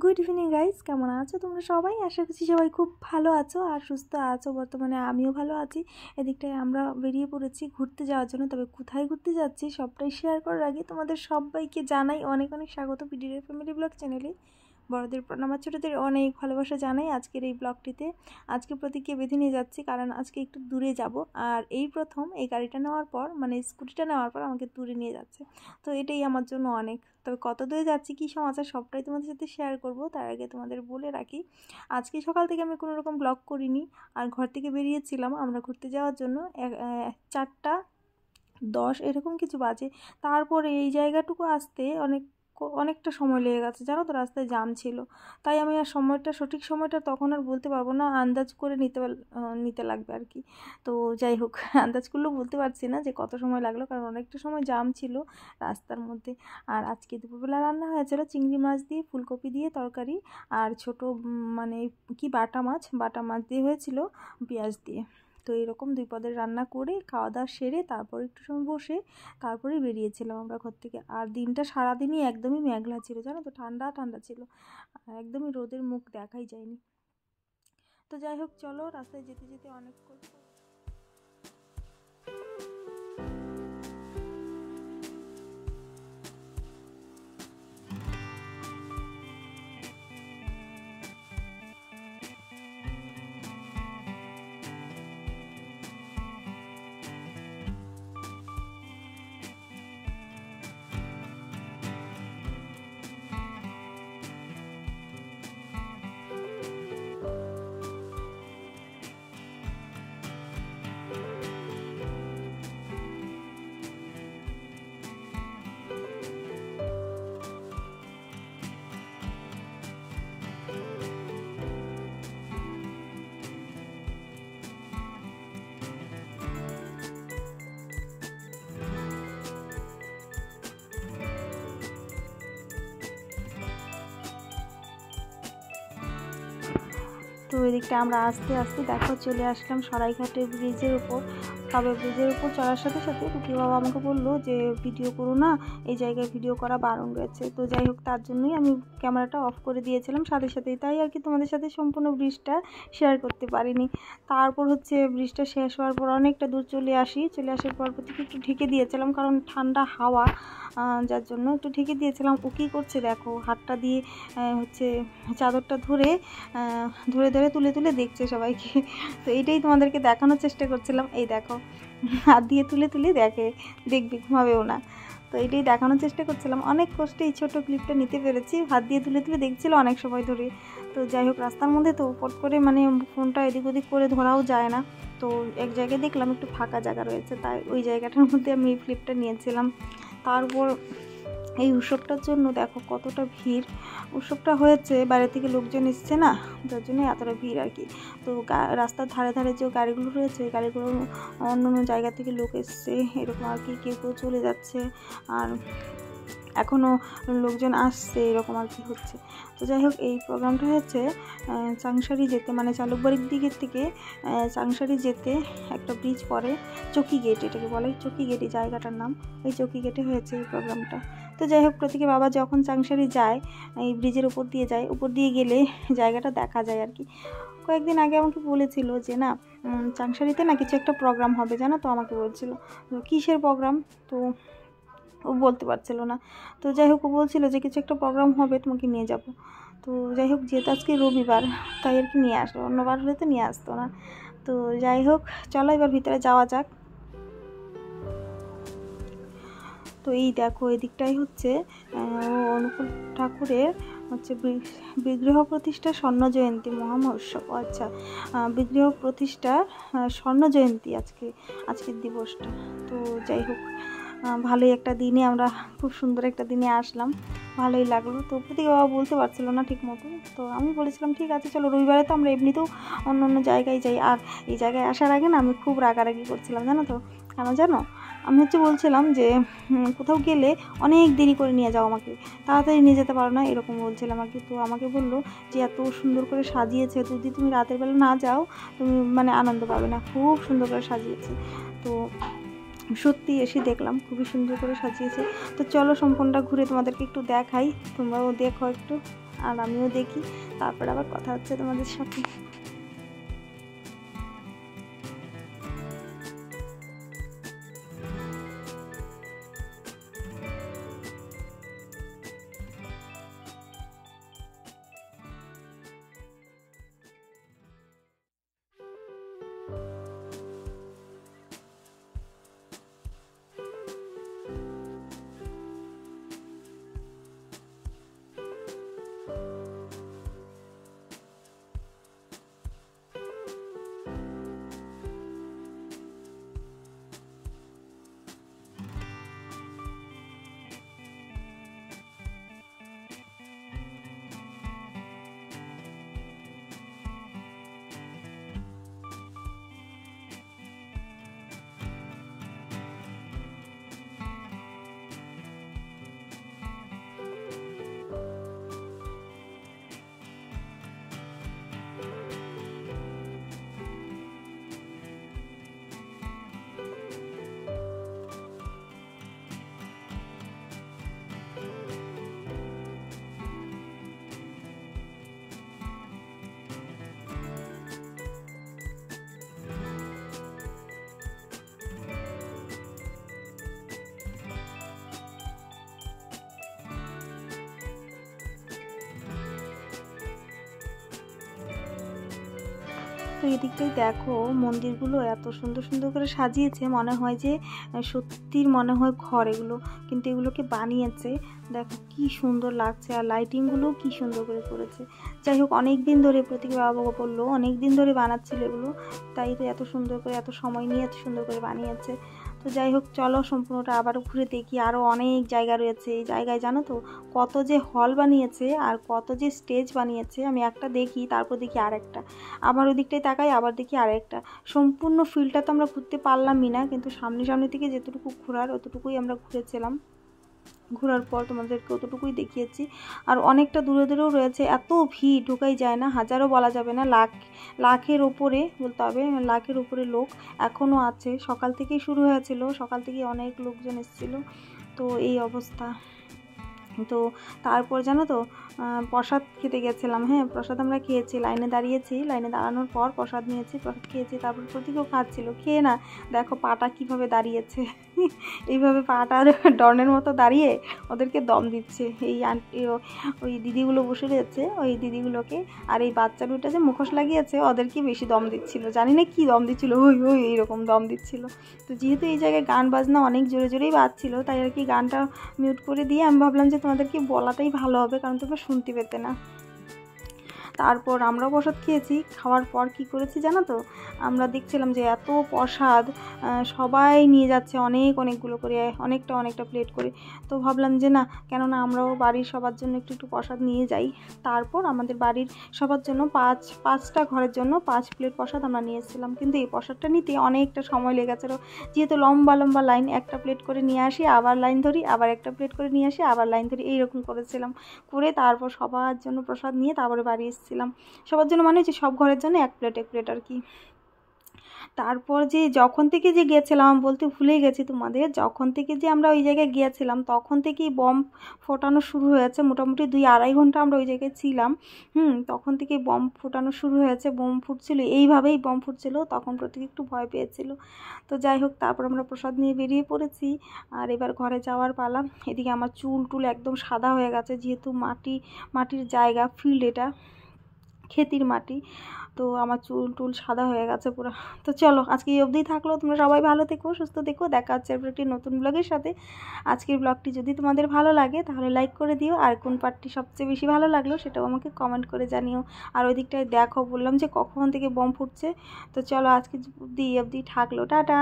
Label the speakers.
Speaker 1: Good evening guys, কেমন আছো তোমরা সবাই? আশা করছি সবাই খুব ভালো আছো আর সুস্থ আছো। বর্তমানে আমিও ভালো আছি। এদিকটায় আমরা বেরিয়ে পড়েছি ঘুরতে যাওয়ার জন্য। তবে কোথায় ঘুরতে যাচ্ছি সবটাই শেয়ার করার আগে তোমাদের সবাইকে জানাই অনেক অনেক স্বাগত পিডিডি ফ্যামিলি ব্লগ চ্যানেলে। বড়দের প্রণাম, ছোটোদের অনেক ভালোবাসা জানাই আজকের এই ব্লগটিতে। আজকে প্রতীককে বেঁধে নিয়ে যাচ্ছি কারণ আজকে একটু দূরে যাব। আর এই প্রথম এই গাড়িটা নেওয়ার পর, মানে স্কুটিটা নেওয়ার পর আমাকে দূরে নিয়ে যাচ্ছে, তো এটাই আমার জন্য অনেক। তবে কত দূরে যাচ্ছি, কী সমাচার, সবটাই তোমাদের সাথে শেয়ার করব। তার আগে তোমাদের বলে রাখি, আজকে সকাল থেকে আমি কোনো রকম ব্লগ করিনি। আর ঘর থেকে বেরিয়েছিলাম আমরা ঘুরতে যাওয়ার জন্য 4:10 এরকম কিছু বাজে। তারপরে এই জায়গাটুকু আসতে অনেকটা সময় লেগে গেছে, জানো তো, রাস্তায় জ্যাম ছিল। তাই আমি আর সঠিক সময়টা তখন আর বলতে পারবো না, আন্দাজ করে নিতে লাগবে আর কি। তো যাই হোক, আন্দাজ করলেও বলতে পারছি না যে কত সময় লাগলো, কারণ অনেকটা সময় জ্যাম ছিল রাস্তার মধ্যে। আর আজকে দুপুরবেলা রান্না হয়েছিল চিংড়ি মাছ দিয়ে ফুলকপি দিয়ে তরকারি, আর ছোটো মানে কি বাটা মাছ দিয়ে হয়েছিল পেঁয়াজ দিয়ে। তো এরকম 2 পদের রান্না করে খাওয়া দাওয়া সেরে তারপর একটু সময় বসে তারপরেই বেরিয়েছিলাম আমরা ঘর থেকে। আর দিনটা সারাদিনই একদমই মেঘলা ছিল, জানো তো, ঠান্ডা ছিল, একদমই রোদের মুখ দেখাই যায়নি। তো যাই হোক, চলো রাস্তায় যেতে যেতে অনেক তো এদিকটা আমরা আস্তে আস্তে দেখো চলে আসলাম সরাইঘাটের ব্রিজের উপর। তবে ব্রিজের উপর চলার সাথে সাথে রুকি বাবা আমাকে বললো যে ভিডিও করো না, এই জায়গায় ভিডিও করা বারণ রয়েছে। তো যাই হোক, তার জন্যই আমি ক্যামেরাটা অফ করে দিয়েছিলাম সাথে সাথেই, তাই আর কি তোমাদের সাথে সম্পূর্ণ ব্রিজটা শেয়ার করতে পারিনি। তারপর হচ্ছে ব্রিজটা শেষ হওয়ার পর অনেকটা দূর চলে আসার পর প্রতিকে একটু ঢেকে দিয়েছিলাম, কারণ ঠান্ডা হাওয়া, যার জন্য একটু ঢেকে দিয়েছিলাম। ও কী করছে দেখো, হাতটা দিয়ে হচ্ছে চাদরটা ধরে তুলে দেখছে সবাইকে। তো এইটাই তোমাদেরকে দেখানোর চেষ্টা করছিলাম। এই দেখো, হাত দিয়ে তুলে দেখবে, ঘুমাবেও না। তো এইটাই দেখানোর চেষ্টা করছিলাম। অনেক কষ্টে এই ছোটো ক্লিপটা নিতে পেরেছি। হাত দিয়ে তুলে দেখছিল অনেক সময় ধরে। তো যাই হোক, রাস্তার মধ্যে তো পট করে মানে ফোনটা এদিক ওদিক করে ধরাও যায় না। তো এক জায়গায় দেখলাম একটু ফাঁকা জায়গা রয়েছে, তাই ওই জায়গাটার মধ্যে আমি এই ক্লিপটা নিয়েছিলাম। তারপর এই উৎসবটার জন্য দেখো কতটা ভিড়। উৎসবটা হয়েছে, বাইরে থেকে লোকজন এসছে না, যার জন্য এতটা ভিড় আর কি। তো রাস্তার ধারে যে গাড়িগুলো রয়েছে, এই গাড়িগুলো অন্য জায়গা থেকে লোক এসছে এরকম আর কি, কেউ চলে যাচ্ছে, আর এখনও লোকজন আসছে, এরকম আর কি হচ্ছে। তো যাই হোক, এই প্রোগ্রামটা হচ্ছে চাংসারি যেতে, মানে চালুকবাড়ির দিকের থেকে চাংসারি যেতে একটা ব্রিজ পড়ে, চকি গেট, এটাকে বলে চকি গেট, এই জায়গাটার নাম। এই চকি গেটে হয়েছে এই প্রোগ্রামটা। তো যাই হোক, প্রতীকের বাবা যখন চাংসারি যায়, এই ব্রিজের উপর দিয়ে গেলে জায়গাটা দেখা যায় আর কি। কয়েকদিন আগে আমাকে বলেছিল যে না, চাংসারিতে না কিছু একটা প্রোগ্রাম হবে, জানো তো, আমাকে বলছিল কিসের প্রোগ্রাম, তো ও বলতে পারছিল না। তো যাই হোক, ও বলছিল যে কিছু একটা প্রোগ্রাম হবে, তোমাকে নিয়ে যাব। তো যাই হোক, যেহেতু আজকে রবিবার, তাই আর কি নিয়ে আসলো, অন্যবার হলে তো নিয়ে আসতো না। তো যাই হোক, চলো এবার ভিতরে যাওয়া যাক। তো এই দেখো, এদিকটাই হচ্ছে অনুকূল ঠাকুরের হচ্ছে বিগ্রহ প্রতিষ্ঠা স্বর্ণ জয়ন্তী মহামহোৎসব। আচ্ছা, বিগ্রহ প্রতিষ্ঠা স্বর্ণ জয়ন্তী আজকের দিবসটা। তো যাই হোক, ভালোই একটা দিনে আমরা, খুব সুন্দর একটা দিনে আসলাম, ভালোই লাগলো। তো প্রতীক বাবা বলতে পারছিল না ঠিক মতো, তো আমি বলেছিলাম ঠিক আছে চলো, রবিবারে তো আমরা এমনিতেও অন্য জায়গায় যাই। আর এই জায়গায় আসার আগে না আমি খুব রাগারাগি করছিলাম, জানো তো, কেন জানো, আমি বলছিলাম যে কোথাও গেলে অনেক দেরি করে নিয়ে যাও আমাকে, তাড়াতাড়ি নিয়ে যেতে পারো না, এরকম বলছিলাম আর কি। তো আমাকে বললো যে এত সুন্দর করে সাজিয়েছে, যদি তুমি রাতের বেলা না যাও তুমি মানে আনন্দ পাবে না, খুব সুন্দর করে সাজিয়েছে। তো সত্যি এসে দেখলাম খুবই সুন্দর করে সাজিয়েছে। তো চলো সম্পূর্ণটা ঘুরে তোমাদেরকে একটু দেখাই, তোমরাও দেখো একটু। আর আমিও দেখি, তারপর আবার কথা হচ্ছে তোমাদের সাথে। তো এদিকটাই দেখো মন্দিরগুলো এত সুন্দর সুন্দর করে সাজিয়েছে, মনে হয় যে সত্যির মনে হয় ঘর এগুলো, কিন্তু এগুলোকে বানিয়েছে দেখো কি সুন্দর লাগছে, আর লাইটিংগুলো কি সুন্দর করে করেছে। যাই হোক, অনেক দিন ধরে প্রতীক বাবা বললো অনেক দিন ধরে বানাচ্ছিল এগুলো, তাই তো এত সুন্দর করে এত সময় নিয়ে এত সুন্দর করে বানিয়েছে। তো যাই হোক, চলো সম্পূর্ণটা আবারও ঘুরে দেখি। আরও অনেক জায়গা রয়েছে এই জায়গায়, জানো তো কত যে হল বানিয়েছে আর কত যে স্টেজ বানিয়েছে। আমি একটা দেখি, তারপর দেখি আরেকটা, আবার ওই দিকটায় তাকাই, আবার দেখি আরেকটা। সম্পূর্ণ ফিল্ডটা তো আমরা ঘুরতে পারলামই না, কিন্তু সামনে থেকে যেতটুকু ঘোরার অতটুকুই আমরা ঘুরেছিলাম। ঘোরার পর তোমাদেরকে অতটুকুই দেখিয়েছি। আর অনেকটা দূরে দূরেও রয়েছে, এত ভিড় ঢোকাই যায় না, হাজারও বলা যাবে না, লাখের ওপরে বলতে হবে, লাখের উপরে লোক এখনও আছে। সকাল থেকেই শুরু হয়েছিল, সকাল থেকেই অনেক লোকজন এসেছিলো। তো এই অবস্থা। তো তারপর জানো তো প্রসাদ খেতে গেছিলাম। হ্যাঁ, প্রসাদ আমরা খেয়েছি, লাইনে দাঁড়িয়েছি, লাইনে দাঁড়ানোর পর প্রসাদ নিয়েছি, প্রসাদ খেয়েছি। তারপর প্রতীকও খাচ্ছিল, খেয়ে না দেখো পাটা কীভাবে দাঁড়িয়েছে এইভাবে পাটা ডনের মতো দাঁড়িয়ে ওদেরকে দম দিচ্ছে। এই আন্টি ওই দিদিগুলো বসে রয়েছে, ওই দিদিগুলোকে আর এই বাচ্চা দুটো যে মুখোশ লাগিয়েছে ওদেরকে বেশি দম দিচ্ছিল, জানি না কি দম দিচ্ছিল, ওই ওই এইরকম দম দিচ্ছিল। তো যেহেতু এই জায়গায় গান বাজনা অনেক জোরে জোরেই বাজছিল, তাই আর কি গানটা মিউট করে দিয়ে আমি ভাবলাম যে তোমাদেরকে বলাটাই ভালো হবে, কারণ তোমরা শুনতে পেতে না। তারপর আমরাও প্রসাদ খেয়েছি। খাওয়ার পর কি করেছি জানো তো, আমরা দেখছিলাম যে এত প্রসাদ সবাই নিয়ে যাচ্ছে অনেকগুলো করে, অনেকটা প্লেট করে। তো ভাবলাম যে না, কেননা আমরাও বাড়ির সবার জন্য একটু প্রসাদ নিয়ে যাই। তারপর আমাদের বাড়ির সবার জন্য পাঁচটা ঘরের জন্য 5 প্লেট প্রসাদ আমরা নিয়েছিলাম। কিন্তু এই প্রসাদটা নিতে অনেকটা সময় লেগেছিলো, যেহেতু লম্বা লাইন, একটা প্লেট করে নিয়ে আসি, আবার লাইন ধরি, আবার একটা প্লেট করে নিয়ে আসি, আবার লাইন ধরি, এইরকম করেছিলাম। করে তারপর সবার জন্য প্রসাদ নিয়ে তারপরে বাড়ি এসেছিলাম। সবার জন্য মানে হচ্ছে সব ঘরের জন্য এক প্লেট আর কি। তারপর যে যখন থেকে যে গিয়েছিলাম, বলতে ভুলেই গেছি তোমাদের, যখন থেকে যে আমরা ওই জায়গায় গিয়েছিলাম তখন থেকেই বম ফোটানো শুরু হয়েছে। মোটামুটি 2-2.5 ঘন্টা আমরা ওই জায়গায় ছিলাম। তখন থেকেই বম ফোটানো শুরু হয়েছে, বম ফুটছিল, এইভাবেই বম ফুটছিল। তখন প্রত্যেক একটু ভয় পেয়েছিল। তো যাই হোক, তারপর আমরা প্রসাদ নিয়ে বেরিয়ে পড়েছি। আর এবার ঘরে যাওয়ার পালা। এদিকে আমার চুল একদম সাদা হয়ে গেছে, যেহেতু মাটির জায়গা, ফিল্ড এটা, ক্ষেতির মাটি। তো আমার চুল সাদা হয়ে গেছে পুরো। তো চলো আজকে এই অবধি থাকলো, তোমরা সবাই ভালো থেকো, সুস্থ থেকো, দেখা হচ্ছে এরপর একটি নতুন ব্লগের সাথে। আজকের ব্লগটি যদি তোমাদের ভালো লাগে তাহলে লাইক করে দিও, আর কোন পার্টটি সবচেয়ে বেশি ভালো লাগলো সেটাও আমাকে কমেন্ট করে জানিও। আর ওই দিকটায় দেখো, বললাম যে কখন থেকে বম ফুটছে। তো চলো আজকে অবধি থাকলো, টাটা।